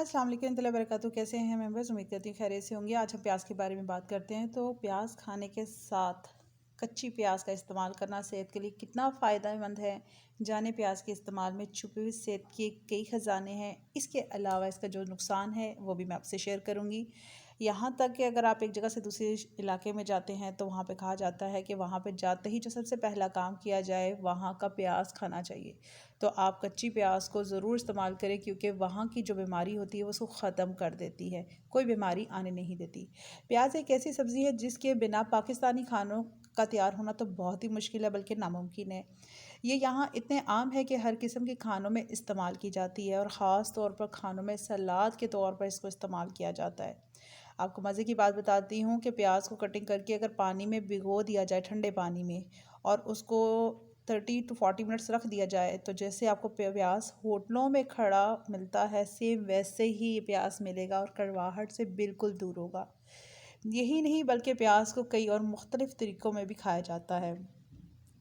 अस्सलाम वालेकुम warahmatullahi wabarakatuh। कैसे हैं मेंबर्स? उम्मीद करती हूँ खैरियत से होंगे। आज हम प्याज के बारे में बात करते हैं। तो प्याज खाने के साथ कच्ची प्याज का इस्तेमाल करना सेहत के लिए कितना फ़ायदेमंद है, जाने प्याज के इस्तेमाल में छुपे हुए सेहत के कई ख़जाने हैं। इसके अलावा इसका जो नुकसान है वो भी मैं आपसे शेयर करूँगी। यहाँ तक कि अगर आप एक जगह से दूसरे इलाके में जाते हैं तो वहाँ पे कहा जाता है कि वहाँ पे जाते ही जो सबसे पहला काम किया जाए वहाँ का प्याज खाना चाहिए। तो आप कच्ची प्याज को ज़रूर इस्तेमाल करें, क्योंकि वहाँ की जो बीमारी होती है वो उसको ख़त्म कर देती है, कोई बीमारी आने नहीं देती। प्याज एक ऐसी सब्ज़ी है जिसके बिना पाकिस्तानी खानों का तैयार होना तो बहुत ही मुश्किल है, बल्कि नामुमकिन है। ये यहाँ इतने आम है कि हर किस्म के खानों में इस्तेमाल की जाती है और ख़ास तौर पर खानों में सलाद के तौर पर इसको इस्तेमाल किया जाता है। आपको मज़े की बात बताती हूँ कि प्याज को कटिंग करके अगर पानी में भिगो दिया जाए, ठंडे पानी में, और उसको 30 to 40 मिनट्स रख दिया जाए, तो जैसे आपको प्याज होटलों में खड़ा मिलता है सेम वैसे ही ये प्याज मिलेगा और कड़वाहट से बिल्कुल दूर होगा। यही नहीं बल्कि प्याज को कई और मुख्तलिफ़ तरीक़ों में भी खाया जाता है,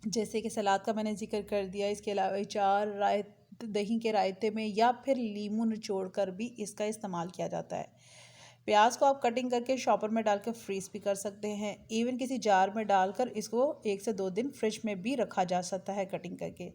जैसे कि सलाद का मैंने ज़िक्र कर दिया। इसके अलावा अचार, दही के रायते में या फिर लीमू निचोड़ कर भी इसका इस्तेमाल किया जाता है। प्याज को आप कटिंग करके शॉपर में डालकर फ्रीज़ भी कर सकते हैं। इवन किसी जार में डालकर इसको 1 से 2 दिन फ्रिज में भी रखा जा सकता है कटिंग करके।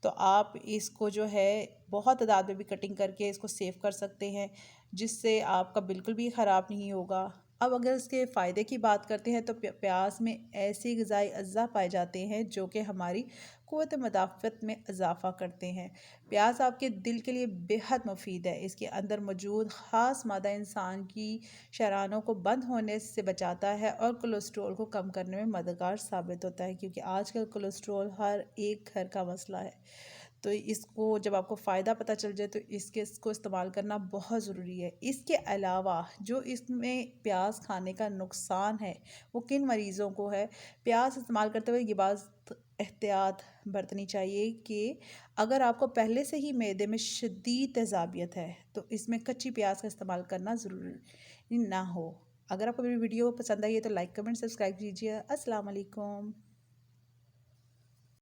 तो आप इसको जो है बहुत तादाद में भी कटिंग करके इसको सेव कर सकते हैं, जिससे आपका बिल्कुल भी ख़राब नहीं होगा। अब अगर इसके फ़ायदे की बात करते हैं तो प्याज में ऐसे ग़िज़ाई अज़्ज़ा पाए जाते हैं जो कि हमारी क़ुव्वत मुदाफ़अत में इजाफ़ा करते हैं। प्याज आपके दिल के लिए बेहद मुफीद है। इसके अंदर मौजूद ख़ास मादा इंसान की शरानों को बंद होने से बचाता है और कोलेस्ट्रॉल को कम करने में मददगार साबित होता है, क्योंकि आजकल कोलेस्ट्रॉल हर एक घर का मसला है। तो इसको जब आपको फ़ायदा पता चल जाए तो इसको इस्तेमाल करना बहुत ज़रूरी है। इसके अलावा जो इसमें प्याज खाने का नुकसान है वो किन मरीज़ों को है, प्याज इस्तेमाल करते हुए ये बात एहतियात बरतनी चाहिए कि अगर आपको पहले से ही मैदे में शदीद तेज़ाबियत है तो इसमें कच्ची प्याज का इस्तेमाल करना ज़रूरी ना हो। अगर आपको मेरी वीडियो पसंद आई है तो लाइक, कमेंट, सब्सक्राइब कीजिए। अस्सलाम वालेकुम।